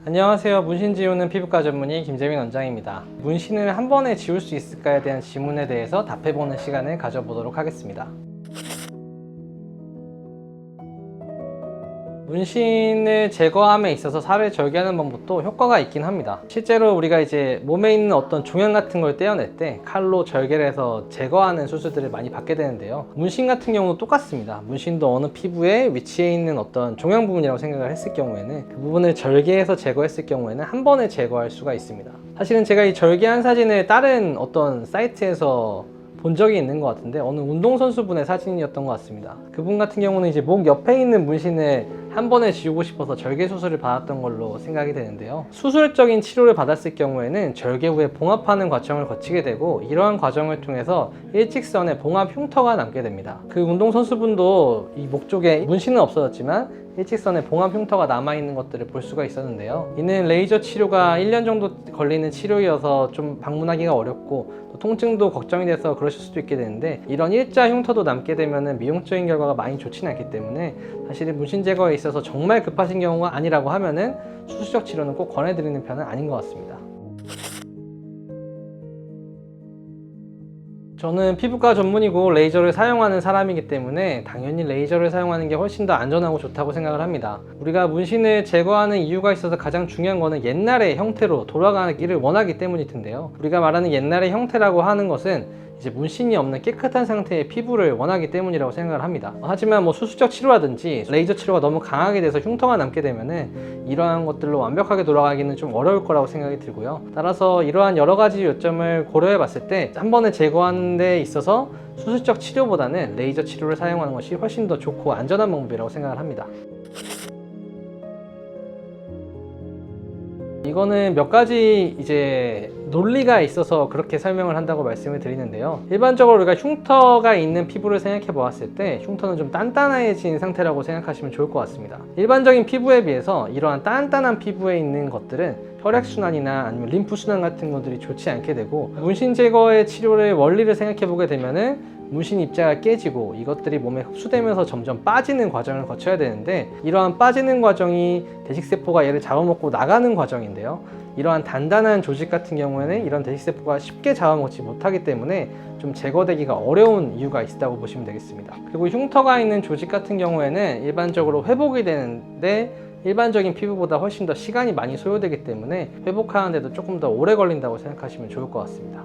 안녕하세요. 문신 지우는 피부과 전문의 김재민 원장입니다. 문신을 한 번에 지울 수 있을까에 대한 질문에 대해서 답해보는 시간을 가져보도록 하겠습니다. 문신을 제거함에 있어서 살을 절개하는 방법도 효과가 있긴 합니다. 실제로 우리가 이제 몸에 있는 어떤 종양 같은 걸 떼어낼 때 칼로 절개를 해서 제거하는 수술들을 많이 받게 되는데요. 문신 같은 경우도 똑같습니다. 문신도 어느 피부에 위치해 있는 어떤 종양 부분이라고 생각을 했을 경우에는 그 부분을 절개해서 제거했을 경우에는 한 번에 제거할 수가 있습니다. 사실은 제가 이 절개한 사진을 다른 어떤 사이트에서 본 적이 있는 것 같은데 어느 운동선수분의 사진이었던 것 같습니다. 그분 같은 경우는 이제 목 옆에 있는 문신을 한 번에 지우고 싶어서 절개 수술을 받았던 걸로 생각이 되는데요. 수술적인 치료를 받았을 경우에는 절개 후에 봉합하는 과정을 거치게 되고 이러한 과정을 통해서 일직선의 봉합 흉터가 남게 됩니다. 그 운동선수분도 이 목 쪽에 문신은 없어졌지만 일직선의 봉합 흉터가 남아있는 것들을 볼 수가 있었는데요. 이는 레이저 치료가 1년 정도 걸리는 치료여서 좀 방문하기가 어렵고 또 통증도 걱정이 돼서 그러실 수도 있게 되는데 이런 일자 흉터도 남게 되면 미용적인 결과가 많이 좋지는 않기 때문에 사실은 문신 제거에 있어서 정말 급하신 경우가 아니라고 하면은 수술적 치료는 꼭 권해드리는 편은 아닌 것 같습니다. 저는 피부과 전문이고 레이저를 사용하는 사람이기 때문에 당연히 레이저를 사용하는 게 훨씬 더 안전하고 좋다고 생각을 합니다. 우리가 문신을 제거하는 이유가 있어서 가장 중요한 거는 옛날의 형태로 돌아가기를 원하기 때문일 텐데요. 우리가 말하는 옛날의 형태라고 하는 것은 이제 문신이 없는 깨끗한 상태의 피부를 원하기 때문이라고 생각을 합니다. 하지만 수술적 치료라든지 레이저 치료가 너무 강하게 돼서 흉터가 남게 되면은 이러한 것들로 완벽하게 돌아가기는 좀 어려울 거라고 생각이 들고요. 따라서 이러한 여러 가지 요점을 고려해 봤을 때 한 번에 제거하는 데 있어서 수술적 치료보다는 레이저 치료를 사용하는 것이 훨씬 더 좋고 안전한 방법이라고 생각을 합니다. 이거는 몇 가지 이제 논리가 있어서 그렇게 설명을 한다고 말씀을 드리는데요. 일반적으로 우리가 흉터가 있는 피부를 생각해 보았을 때 흉터는 좀 단단해진 상태라고 생각하시면 좋을 것 같습니다. 일반적인 피부에 비해서 이러한 단단한 피부에 있는 것들은 혈액순환이나 아니면 림프순환 같은 것들이 좋지 않게 되고 문신 제거의 치료를 원리를 생각해 보게 되면은 문신 입자가 깨지고 이것들이 몸에 흡수되면서 점점 빠지는 과정을 거쳐야 되는데 이러한 빠지는 과정이 대식세포가 얘를 잡아먹고 나가는 과정인데요. 이러한 단단한 조직 같은 경우에는 이런 대식세포가 쉽게 잡아먹지 못하기 때문에 좀 제거되기가 어려운 이유가 있다고 보시면 되겠습니다. 그리고 흉터가 있는 조직 같은 경우에는 일반적으로 회복이 되는데 일반적인 피부보다 훨씬 더 시간이 많이 소요되기 때문에 회복하는데도 조금 더 오래 걸린다고 생각하시면 좋을 것 같습니다.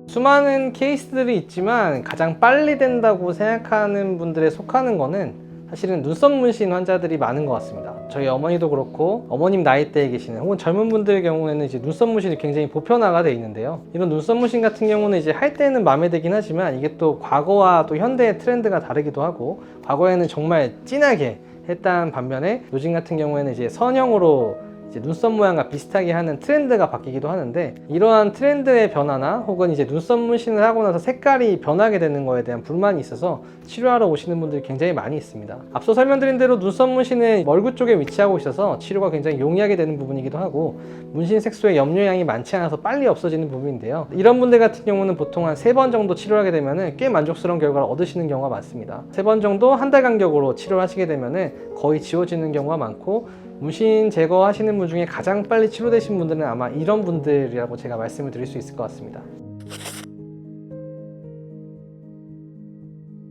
수많은 케이스들이 있지만 가장 빨리 된다고 생각하는 분들에 속하는 거는 사실은 눈썹 문신 환자들이 많은 것 같습니다. 저희 어머니도 그렇고 어머님 나이대에 계시는 혹은 젊은 분들의 경우에는 이제 눈썹 문신이 굉장히 보편화가 되어 있는데요. 이런 눈썹 문신 같은 경우는 이제 할 때는 마음에 들긴 하지만 이게 또 과거와 또 현대의 트렌드가 다르기도 하고 과거에는 정말 진하게 했다는 반면에 요즘 같은 경우에는 이제 선형으로 이제 눈썹 모양과 비슷하게 하는 트렌드가 바뀌기도 하는데 이러한 트렌드의 변화나 혹은 이제 눈썹 문신을 하고 나서 색깔이 변하게 되는 거에 대한 불만이 있어서 치료하러 오시는 분들이 굉장히 많이 있습니다. 앞서 설명드린 대로 눈썹 문신은 얼굴 쪽에 위치하고 있어서 치료가 굉장히 용이하게 되는 부분이기도 하고 문신 색소의 염료량이 많지 않아서 빨리 없어지는 부분인데요. 이런 분들 같은 경우는 보통 한 3번 정도 치료하게 되면 꽤 만족스러운 결과를 얻으시는 경우가 많습니다. 3번 정도 한 달 간격으로 치료를 하시게 되면 거의 지워지는 경우가 많고 문신 제거하시는 분 중에 가장 빨리 치료되신 분들은 아마 이런 분들이라고 제가 말씀을 드릴 수 있을 것 같습니다.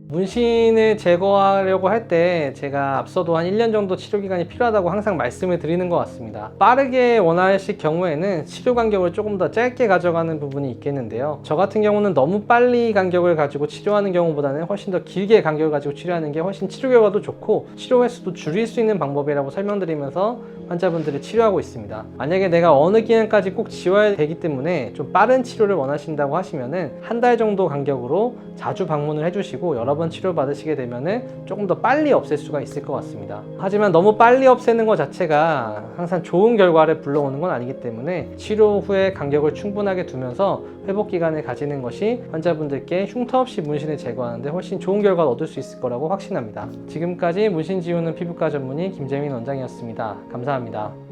문신을 제거하려고 할 때 제가 앞서도 한 1년 정도 치료 기간이 필요하다고 항상 말씀을 드리는 것 같습니다. 빠르게 원하실 경우에는 치료 간격을 조금 더 짧게 가져가는 부분이 있겠는데요. 저 같은 경우는 너무 빨리 간격을 가지고 치료하는 경우보다는 훨씬 더 길게 간격을 가지고 치료하는 게 훨씬 치료 결과도 좋고 치료 횟수도 줄일 수 있는 방법이라고 설명드리면서 환자분들을 치료하고 있습니다. 만약에 내가 어느 기간까지 꼭 지워야 되기 때문에 좀 빠른 치료를 원하신다고 하시면은 한 달 정도 간격으로 자주 방문을 해주시고 여러 번 치료 받으시게 되면은 조금 더 빨리 없앨 수가 있을 것 같습니다. 하지만 너무 빨리 없애는 것 자체가 항상 좋은 결과를 불러오는 건 아니기 때문에 치료 후에 간격을 충분하게 두면서 회복 기간을 가지는 것이 환자분들께 흉터 없이 문신을 제거하는데 훨씬 좋은 결과를 얻을 수 있을 거라고 확신합니다. 지금까지 문신 지우는 피부과 전문의 김재민 원장이었습니다. 감사합니다.